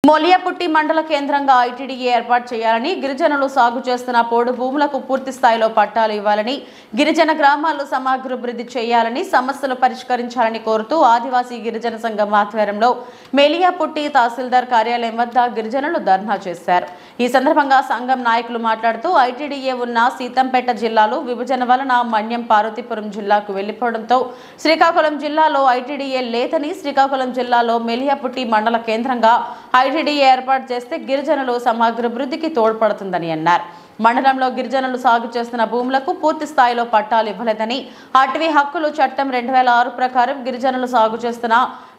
మొలియాపుట్టి మండల కేంద్రంగా ఐటీడీఏ ఏర్పాటు చేయాలని, గిరిజనులు సాగు చేస్తున్న పోడు భూములకు పూర్తి స్థాయిలో పట్టాలు ఇవ్వాలని, గిరిజన గ్రామాల్లో సమగ్రాభివృద్ధి చేయాలని, సమస్యలు పరిష్కరించాలని కోరుతూ ఆదివాసీ గిరిజన సంఘం ఆధ్వర్యంలో మొలియాపుట్టి తహసీల్దార్ కార్యాలయం వద్ద గిరిజనులు ధర్నా చేశారు. ఈ సందర్భంగా సంఘం నాయకులు మాట్లాడుతూ ఐటీడీఏ ఉన్న సీతంపేట జిల్లాలో విభజన వలన మన్యం పార్వతీపురం జిల్లాకు వెళ్లిపోవడంతో శ్రీకాకుళం జిల్లాలో ఐటీడీఏ లేదని, శ్రీకాకుళం జిల్లాలో మొలియాపుట్టి మండల కేంద్రంగా ఐటీడీఏ ఏర్పాటు చేస్తే గిరిజనులు సమగ్రాభివృద్ధికి తోడ్పడుతుందని అన్నారు. మండలంలో గిరిజనులు సాగు చేస్తున్న భూములకు పూర్తి స్థాయిలో పట్టాలు ఇవ్వలేదని, అటవీ హక్కులు చట్టం 2006 ప్రకారం గిరిజనులు సాగు చేస్తున్న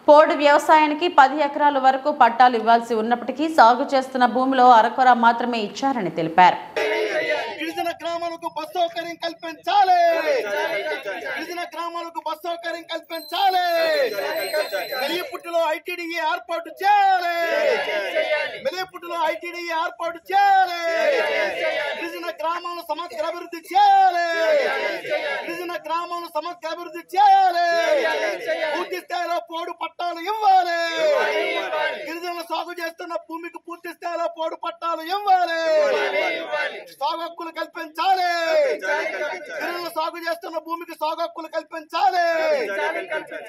పోడు వ్యవసాయానికి 10 ఎకరాల వరకు పట్టాలు ఇవ్వాల్సి ఉన్నప్పటికీ సాగు చేస్తున్న భూమిలో అరకొర మాత్రమే ఇచ్చారని తెలిపారు. గిరిజన గ్రామాలకు బస్ సౌకర్యం కల్పించాలి. గిరిజన గ్రామాలకు బస్ సౌకర్యం కల్పించాలి. మెలియపుట్టిలో ఐటీడీఏ ఏర్పాటు చేయాలి. మెలియపుట్టిలో ఐటీడీఏ ఏర్పాటు చేయాలి. గిరిజన గ్రామాలను సమగ్ర అభివృద్ధి చేయాలి. గిరిజన గ్రామాలను సమగ్ర అభివృద్ధి చేయాలి. పూర్తి స్థాయిలో పోడు పట్టాలు ఇవ్వాలి. గిరిజనులు సాగు చేస్తున్న భూమికి పూర్తి స్థాయిలో పోడు పట్టాలు ఇవ్వాలి. సాగు హక్కులు కల్పించాలి. గిరిజనులు సాగు చేస్తున్న భూమికి సాగు హక్కులు కల్పించాలి.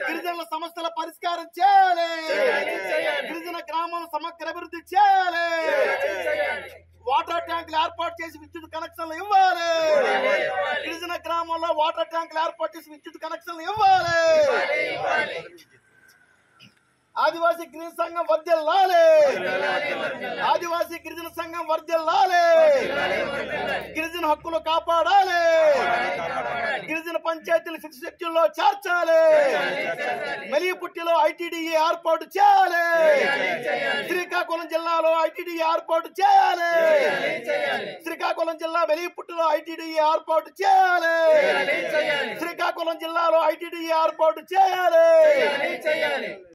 గిరిజనుల సమస్యల పరిష్కారం చేయాలి. గిరిజన గ్రామాలను సమగ్ర అభివృద్ధి చేయాలి. వాటర్ ట్యాంకులు ఏర్పాటు చేసి విద్యుత్ కనెక్షన్లు ఇవ్వాలి. గిరిజన గ్రామాల్లో వాటర్ ట్యాంకులు ఏర్పాటు చేసి విద్యుత్ కనెక్షన్లు ఇవ్వాలి. ఆదివాసీ గిరిజన సంఘం వర్ధిల్లాలి. ఆదివాసీ గిరిజన సంఘం వర్ధిల్లాలి. గిరిజన హక్కులు కాపాడాలి. గిరిజన పంచాయతీలు ఫిక్స్ షెడ్యూల్లో చేర్చాలి. మెలియపుట్టిలో ఐటీడీఏ ఏర్పాటు చేయాలి. శ్రీకాకుళం జిల్లాలో ఐటీడీఏ ఏర్పాటు చేయాలి. శ్రీకాకుళం జిల్లా మెలియపుట్టిలో ఐటీడీఏ ఏర్పాటు చేయాలి. శ్రీకాకుళం జిల్లాలో ఐటీడీఏ ఏర్పాటు చేయాలి.